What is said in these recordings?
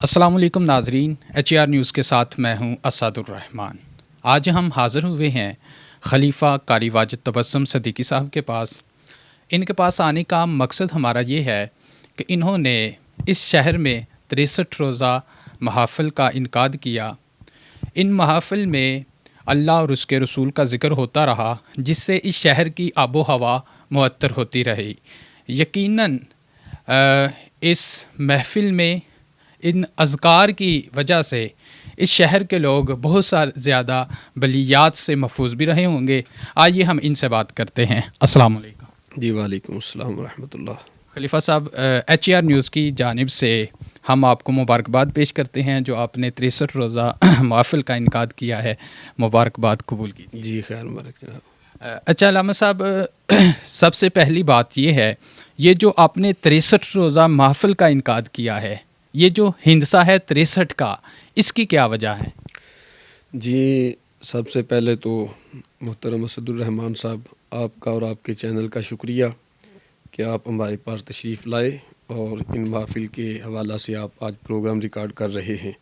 السلام علیکم ناظرین، HR نیوز کے ساتھ میں ہوں اسد الرحمان۔ آج ہم حاضر ہوئے ہیں خلیفہ قاری واجد تبسم صدیقی صاحب کے پاس۔ ان کے پاس آنے کا مقصد ہمارا یہ ہے کہ انہوں نے اس شہر میں 63 روزہ محافل کا انعقاد کیا۔ ان محافل میں اللہ اور اس کے رسول کا ذکر ہوتا رہا، جس سے اس شہر کی آب و ہوا معطر ہوتی رہی۔ یقیناً اس محفل میں ان اذکار کی وجہ سے اس شہر کے لوگ بہت زیادہ بلیات سے محفوظ بھی رہے ہوں گے۔ آئیے ہم ان سے بات کرتے ہیں۔ السلام علیکم۔ جی وعلیکم السلام ورحمۃ اللہ۔ خلیفہ صاحب، HR نیوز کی جانب سے ہم آپ کو مبارکباد پیش کرتے ہیں جو آپ نے 63 روزہ محفل کا انعقاد کیا ہے۔ مبارکباد قبول کیجیے۔ جی خیر مبارک جناب۔ اچھا علامہ صاحب، سب سے پہلی بات یہ ہے، یہ جو آپ نے 63 روزہ محفل کا انعقاد کیا ہے، یہ جو ہندسہ ہے 63 کا، اس کی کیا وجہ ہے؟ جی سب سے پہلے تو محترم اسد الرحمان صاحب، آپ کا اور آپ کے چینل کا شکریہ کہ آپ ہمارے پاس تشریف لائے اور ان محافل کے حوالہ سے آپ آج پروگرام ریکارڈ کر رہے ہیں۔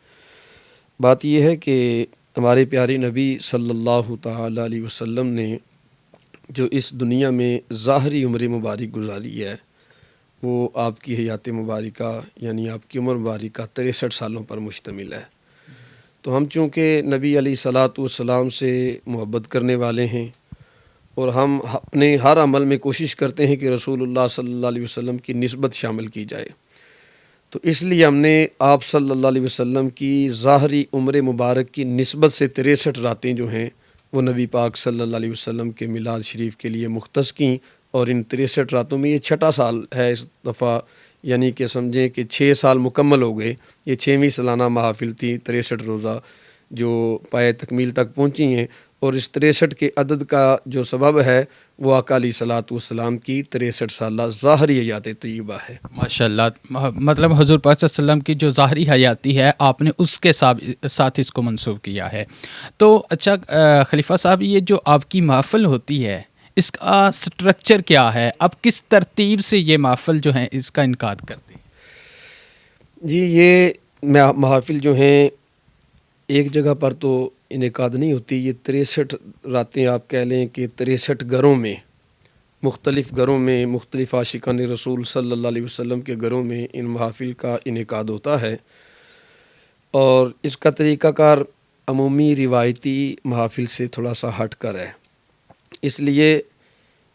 بات یہ ہے کہ ہمارے پیارے نبی صلی اللہ تعالیٰ علیہ وسلم نے جو اس دنیا میں ظاہری عمر مبارک گزاری ہے، وہ آپ کی حیات مبارکہ یعنی آپ کی عمر مبارکہ 63 سالوں پر مشتمل ہے۔ تو ہم چونکہ نبی علیہ الصلاۃ والسلام سے محبت کرنے والے ہیں اور ہم اپنے ہر عمل میں کوشش کرتے ہیں کہ رسول اللہ صلی اللہ علیہ وسلم کی نسبت شامل کی جائے، تو اس لیے ہم نے آپ صلی اللہ علیہ وسلم کی ظاہری عمر مبارک کی نسبت سے 63 راتیں جو ہیں وہ نبی پاک صلی اللہ علیہ وسلم کے میلاد شریف کے لیے مختص کیں، اور ان 63 راتوں میں یہ 6واں سال ہے اس دفعہ، یعنی کہ سمجھیں کہ 6 سال مکمل ہو گئے۔ یہ 6ویں سالانہ محافل تھی 63 روزہ جو پائے تکمیل تک پہنچی ہیں، اور اس 63 کے عدد کا جو سبب ہے وہ آقا علیہ الصلاۃ والسلام کی 63 سالہ ظاہری حیات طیبہ ہے۔ ماشاءاللہ، مطلب حضور پاک صلی اللہ علیہ وسلم کی جو ظاہری حیاتی ہے آپ نے اس کے ساتھ اس کو منسوب کیا ہے۔ تو اچھا خلیفہ صاحب، یہ جو آپ کی محفل ہوتی ہے اس کا سٹرکچر کیا ہے؟ آپ کس ترتیب سے یہ محفل جو ہیں اس کا انعقاد کرتے ہیں؟ جی یہ محافل جو ہیں ایک جگہ پر تو انعقاد نہیں ہوتی، یہ 63 راتیں آپ کہہ لیں کہ 63 گھروں میں، مختلف گھروں میں، مختلف عاشقان رسول صلی اللہ علیہ وسلم کے گھروں میں ان محافل کا انعقاد ہوتا ہے، اور اس کا طریقہ کار عمومی روایتی محافل سے تھوڑا سا ہٹ کر ہے، اس لیے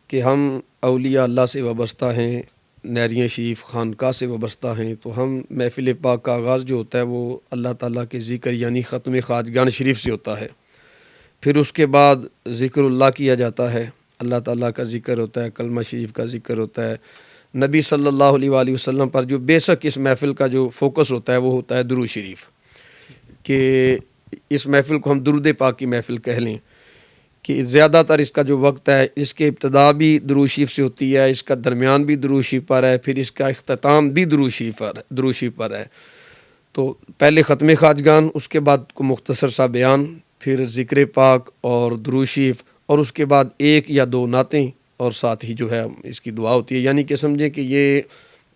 کہ ہم اولیاء اللہ سے وابستہ ہیں، نیریاں شریف خانقاہ سے وابستہ ہیں، تو ہم محفل پاک کا آغاز جو ہوتا ہے وہ اللہ تعالیٰ کے ذکر یعنی ختم خواجگان شریف سے ہوتا ہے، پھر اس کے بعد ذکر اللہ کیا جاتا ہے، اللہ تعالیٰ کا ذکر ہوتا ہے، کلمہ شریف کا ذکر ہوتا ہے، نبی صلی اللہ علیہ وآلہ وسلم پر جو بیسک اس محفل کا جو فوکس ہوتا ہے وہ ہوتا ہے درود شریف، کہ اس محفل کو ہم درود پاک کی محفل کہہ لیں، کہ زیادہ تر اس کا جو وقت ہے اس کے ابتدا بھی درود شریف سے ہوتی ہے، اس کا درمیان بھی درود شریف پر ہے، پھر اس کا اختتام بھی درود شریف پر ہے۔ تو پہلے ختم خواجگان، اس کے بعد کو مختصر سا بیان، پھر ذکر پاک اور درود شریف، اور اس کے بعد 1 یا 2 نعتیں، اور ساتھ ہی جو ہے اس کی دعا ہوتی ہے، یعنی کہ سمجھیں کہ یہ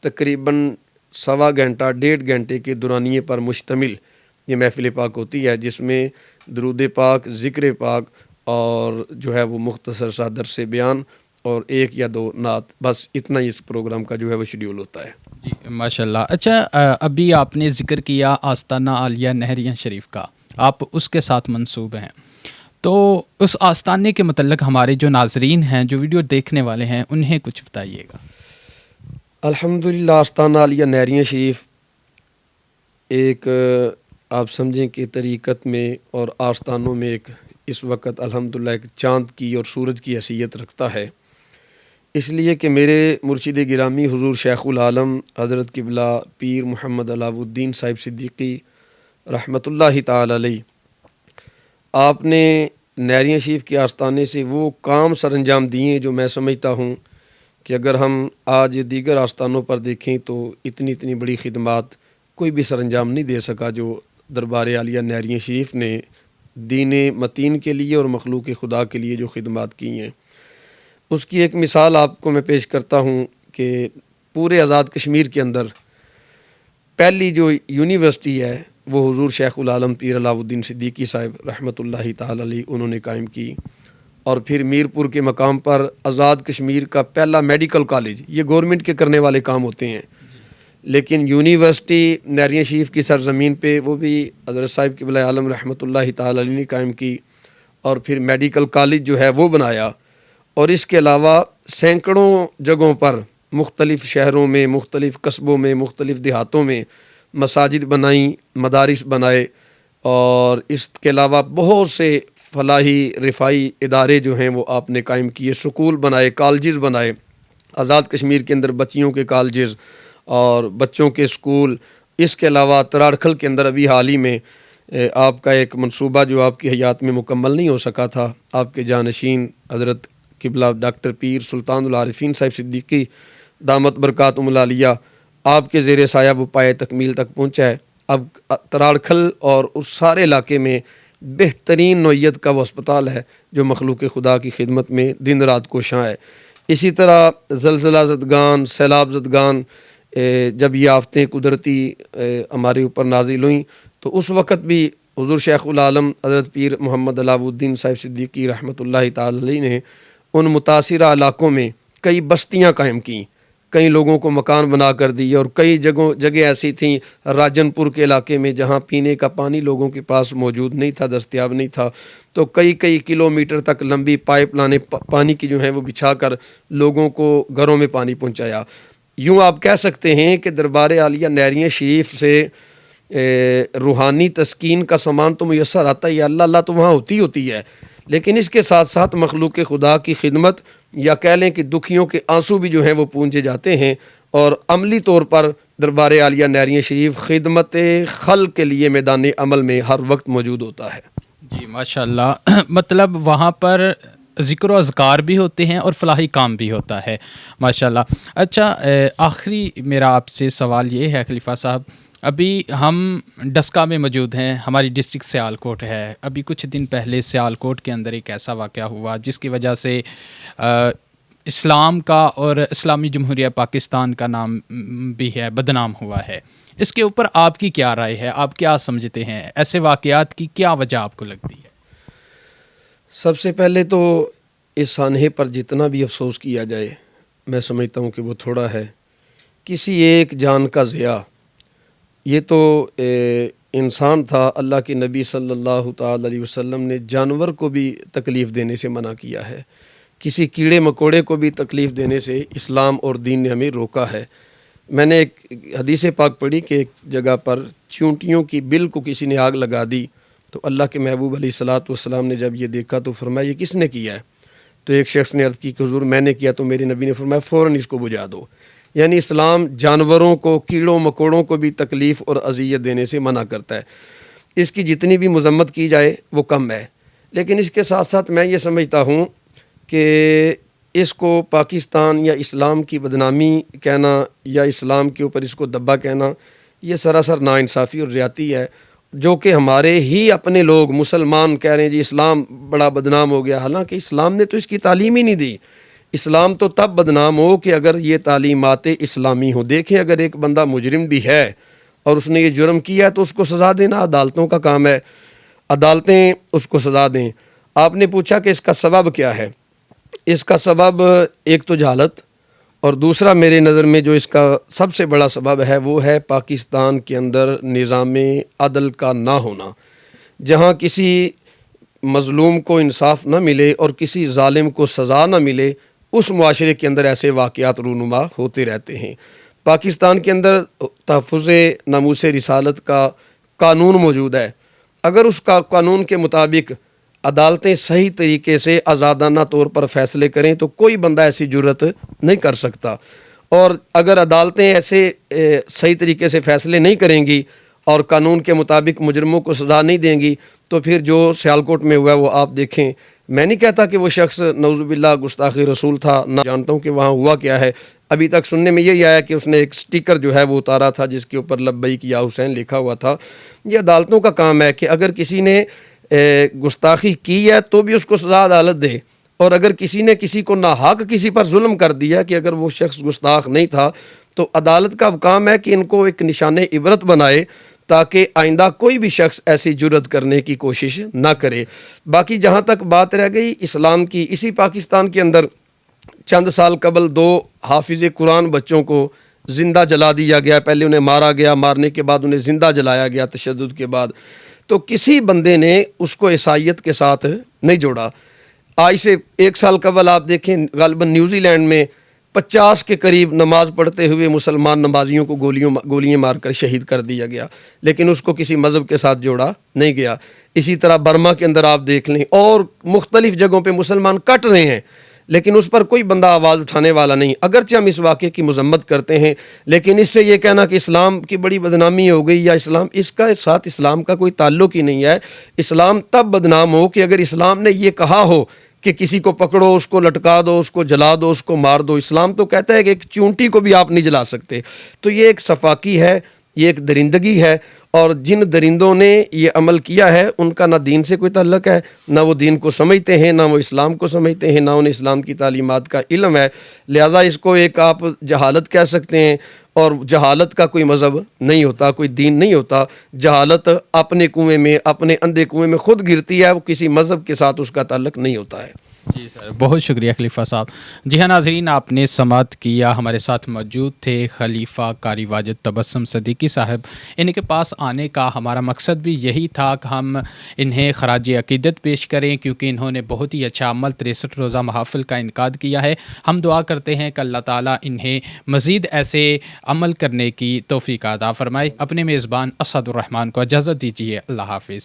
تقریباً 1.25 گھنٹہ 1.5 گھنٹے کے دورانیے پر مشتمل یہ محفل پاک ہوتی ہے، جس میں درود پاک، ذکر پاک اور جو ہے وہ مختصر سا درس بیان اور 1 یا 2 نعت، بس اتنا ہی اس پروگرام کا جو ہے وہ شیڈیول ہوتا ہے۔ جی ماشاءاللہ۔ اچھا ابھی آپ نے ذکر کیا آستانہ عالیہ نہریاں شریف کا، آپ اس کے ساتھ منسوب ہیں، تو اس آستانے کے متعلق ہمارے جو ناظرین ہیں، جو ویڈیو دیکھنے والے ہیں، انہیں کچھ بتائیے گا۔ الحمدللہ آستانہ عالیہ نہریاں شریف ایک آپ سمجھیں کہ طریقت میں اور آستانوں میں ایک اس وقت الحمدللہ ایک چاند کی اور سورج کی حیثیت رکھتا ہے، اس لیے کہ میرے مرشد گرامی حضور شیخ العالم حضرت قبلہ پیر محمد علاؤ الدین صاحب صدیقی رحمۃ اللہ تعالی علیہ، آپ نے نہریاں شریف کے آستانے سے وہ کام سر انجام دیے جو میں سمجھتا ہوں کہ اگر ہم آج دیگر آستانوں پر دیکھیں تو اتنی بڑی خدمات کوئی بھی سر انجام نہیں دے سکا جو دربار عالیہ نہریاں شریف نے دین متین کے لیے اور مخلوق خدا کے لیے جو خدمات کی ہیں۔ اس کی ایک مثال آپ کو میں پیش کرتا ہوں کہ پورے آزاد کشمیر کے اندر پہلی جو یونیورسٹی ہے وہ حضور شیخ العالم پیر علاؤ الدین صدیقی صاحب رحمۃ اللہ تعالی علیہ انہوں نے قائم کی، اور پھر میرپور کے مقام پر آزاد کشمیر کا پہلا میڈیکل کالج، یہ گورنمنٹ کے کرنے والے کام ہوتے ہیں، لیکن یونیورسٹی نیریاں شریف کی سرزمین پہ وہ بھی حضرت صاحب قبلہ عالم رحمۃ اللہ تعالی علیہ نے قائم کی، اور پھر میڈیکل کالج جو ہے وہ بنایا، اور اس کے علاوہ سینکڑوں جگہوں پر مختلف شہروں میں، مختلف قصبوں میں، مختلف دیہاتوں میں مساجد بنائیں، مدارس بنائے، اور اس کے علاوہ بہت سے فلاحی رفائی ادارے جو ہیں وہ آپ نے قائم کیے، سکول بنائے، کالجز بنائے، آزاد کشمیر کے اندر بچیوں کے کالجز اور بچوں کے سکول۔ اس کے علاوہ تراڑکھل کے اندر ابھی حال ہی میں آپ کا ایک منصوبہ جو آپ کی حیات میں مکمل نہیں ہو سکا تھا، آپ کے جانشین حضرت قبلہ ڈاکٹر پیر سلطان العارفین صاحب صدیقی دامت برکاتہم العالیہ، آپ کے زیر سایہ وہ پائے تکمیل تک پہنچا ہے۔ اب تراڑکھل اور اس سارے علاقے میں بہترین نوعیت کا وہ اسپتال ہے جو مخلوق خدا کی خدمت میں دن رات کوشاں ہے۔ اسی طرح زلزلہ زدگان، سیلاب زدگان جب یہ آفتیں قدرتی ہمارے اوپر نازل ہوئیں تو اس وقت بھی حضور شیخ العالم حضرت پیر محمد علاؤ الدین صاحب صدیقی رحمۃ اللہ تعالی علیہ نے ان متاثرہ علاقوں میں کئی بستیاں قائم کیں، کئی لوگوں کو مکان بنا کر دی، اور کئی جگہ ایسی تھیں راجن پور کے علاقے میں جہاں پینے کا پانی لوگوں کے پاس موجود نہیں تھا، دستیاب نہیں تھا، تو کئی کلومیٹر تک لمبی پائپ لانے پانی کی جو ہیں وہ بچھا کر لوگوں کو گھروں میں پانی پہنچایا۔ یوں آپ کہہ سکتے ہیں کہ دربار عالیہ نیریاں شریف سے روحانی تسکین کا سامان تو میسر آتا ہی ہے، اللہ تو وہاں ہوتی ہے، لیکن اس کے ساتھ ساتھ مخلوق خدا کی خدمت، یا کہہ لیں کہ دکھیوں کے آنسو بھی جو ہیں وہ پونجے جاتے ہیں، اور عملی طور پر دربار عالیہ نیریاں شریف خدمت خلق کے لیے میدان عمل میں ہر وقت موجود ہوتا ہے۔ جی ماشاءاللہ، مطلب وہاں پر ذکر و اذکار بھی ہوتے ہیں اور فلاحی کام بھی ہوتا ہے ماشاءاللہ۔ اچھا، آخری میرا آپ سے سوال یہ ہے خلیفہ صاحب، ابھی ہم ڈسکا میں موجود ہیں، ہماری ڈسٹرکٹ سیالکوٹ ہے۔ ابھی کچھ دن پہلے سیالکوٹ کے اندر ایک ایسا واقعہ ہوا جس کی وجہ سے اسلام کا اور اسلامی جمہوریہ پاکستان کا نام بھی ہے بدنام ہوا ہے۔ اس کے اوپر آپ کی کیا رائے ہے؟ آپ کیا سمجھتے ہیں؟ ایسے واقعات کی کیا وجہ آپ کو لگتی ہے؟ سب سے پہلے تو اس سانحے پر جتنا بھی افسوس کیا جائے میں سمجھتا ہوں کہ وہ تھوڑا ہے۔ کسی ایک جان کا ضیاع، یہ تو انسان تھا، اللہ کے نبی صلی اللہ تعالی علیہ وسلم نے جانور کو بھی تکلیف دینے سے منع کیا ہے، کسی کیڑے مکوڑے کو بھی تکلیف دینے سے اسلام اور دین نے ہمیں روکا ہے۔ میں نے ایک حدیث پاک پڑھی کہ ایک جگہ پر چونٹیوں کی بل کو کسی نے آگ لگا دی، تو اللہ کے محبوب علیہ الصلوۃ والسلام نے جب یہ دیکھا تو فرمایا یہ کس نے کیا ہے؟ تو ایک شخص نے عرض کی کہ حضور میں نے کیا، تو میرے نبی نے فرمایا فوراً اس کو بجھا دو۔ یعنی اسلام جانوروں کو، کیڑوں مکوڑوں کو بھی تکلیف اور اذیت دینے سے منع کرتا ہے۔ اس کی جتنی بھی مذمت کی جائے وہ کم ہے، لیکن اس کے ساتھ ساتھ میں یہ سمجھتا ہوں کہ اس کو پاکستان یا اسلام کی بدنامی کہنا یا اسلام کے اوپر اس کو دبا کہنا، یہ سراسر ناانصافی اور زیادتی ہے، جو کہ ہمارے ہی اپنے لوگ مسلمان کہہ رہے ہیں جی اسلام بڑا بدنام ہو گیا، حالانکہ اسلام نے تو اس کی تعلیم ہی نہیں دی۔ اسلام تو تب بدنام ہو کہ اگر یہ تعلیمات اسلامی ہو۔ دیکھیں اگر ایک بندہ مجرم بھی ہے اور اس نے یہ جرم کیا ہے تو اس کو سزا دینا عدالتوں کا کام ہے، عدالتیں اس کو سزا دیں۔ آپ نے پوچھا کہ اس کا سبب کیا ہے؟ اس کا سبب ایک تو جہالت، اور دوسرا میرے نظر میں جو اس کا سب سے بڑا سبب ہے وہ ہے پاکستان کے اندر نظام عدل کا نہ ہونا۔ جہاں کسی مظلوم کو انصاف نہ ملے اور کسی ظالم کو سزا نہ ملے، اس معاشرے کے اندر ایسے واقعات رونما ہوتے رہتے ہیں۔ پاکستان کے اندر تحفظ ناموس رسالت کا قانون موجود ہے، اگر اس کا قانون کے مطابق عدالتیں صحیح طریقے سے آزادانہ طور پر فیصلے کریں تو کوئی بندہ ایسی جرت نہیں کر سکتا، اور اگر عدالتیں ایسے صحیح طریقے سے فیصلے نہیں کریں گی اور قانون کے مطابق مجرموں کو سزا نہیں دیں گی تو پھر جو سیالکوٹ میں ہوا ہے وہ آپ دیکھیں۔ میں نہیں کہتا کہ وہ شخص نعوذ باللہ گستاخ رسول تھا، نہ جانتا ہوں کہ وہاں ہوا کیا ہے۔ ابھی تک سننے میں یہی آیا کہ اس نے ایک سٹیکر جو ہے وہ اتارا تھا جس کے اوپر لبیک یا حسین لکھا ہوا تھا۔ یہ عدالتوں کا کام ہے کہ اگر کسی نے گستاخی کی ہے تو بھی اس کو سزا عدالت دے، اور اگر کسی نے کسی کو ناحق کسی پر ظلم کر دیا کہ اگر وہ شخص گستاخ نہیں تھا تو عدالت کا اب کام ہے کہ ان کو ایک نشان عبرت بنائے تاکہ آئندہ کوئی بھی شخص ایسی جرت کرنے کی کوشش نہ کرے۔ باقی جہاں تک بات رہ گئی اسلام کی، اسی پاکستان کے اندر چند سال قبل 2 حافظ قرآن بچوں کو زندہ جلا دیا گیا، پہلے انہیں مارا گیا، مارنے کے بعد انہیں زندہ جلایا گیا تشدد کے بعد، تو کسی بندے نے اس کو عیسائیت کے ساتھ نہیں جوڑا۔ آج سے 1 سال قبل آپ دیکھیں غالباً نیوزی لینڈ میں 50 کے قریب نماز پڑھتے ہوئے مسلمان نمازیوں کو گولیاں مار کر شہید کر دیا گیا، لیکن اس کو کسی مذہب کے ساتھ جوڑا نہیں گیا۔ اسی طرح برما کے اندر آپ دیکھ لیں، اور مختلف جگہوں پہ مسلمان کٹ رہے ہیں، لیکن اس پر کوئی بندہ آواز اٹھانے والا نہیں، اگرچہ ہم اس واقعے کی مذمت کرتے ہیں، لیکن اس سے یہ کہنا کہ اسلام کی بڑی بدنامی ہو گئی یا اسلام، اس کا ساتھ اسلام کا کوئی تعلق ہی نہیں ہے۔ اسلام تب بدنام ہو کہ اگر اسلام نے یہ کہا ہو کہ کسی کو پکڑو، اس کو لٹکا دو، اس کو جلا دو، اس کو مار دو۔ اسلام تو کہتا ہے کہ ایک چونٹی کو بھی آپ نہیں جلا سکتے۔ تو یہ ایک صفاقی ہے، یہ ایک درندگی ہے، اور جن درندوں نے یہ عمل کیا ہے ان کا نہ دین سے کوئی تعلق ہے، نہ وہ دین کو سمجھتے ہیں، نہ وہ اسلام کو سمجھتے ہیں، نہ انہیں اسلام کی تعلیمات کا علم ہے، لہذا اس کو ایک آپ جہالت کہہ سکتے ہیں، اور جہالت کا کوئی مذہب نہیں ہوتا، کوئی دین نہیں ہوتا۔ جہالت اپنے کنویں میں، اپنے اندھے کنویں میں خود گرتی ہے، وہ کسی مذہب کے ساتھ اس کا تعلق نہیں ہوتا ہے۔ جی سر، بہت شکریہ خلیفہ صاحب۔ جی ہاں ناظرین، آپ نے سماعت کیا، ہمارے ساتھ موجود تھے خلیفہ قاری واجد تبسم صدیقی صاحب۔ ان کے پاس آنے کا ہمارا مقصد بھی یہی تھا کہ ہم انہیں خراج عقیدت پیش کریں، کیونکہ انہوں نے بہت ہی اچھا عمل 63 روزہ محافل کا انعقاد کیا ہے۔ ہم دعا کرتے ہیں کہ اللہ تعالیٰ انہیں مزید ایسے عمل کرنے کی توفیق عطا فرمائے۔ اپنے میزبان اسد الرحمان کو اجازت دیجیے، اللہ حافظ۔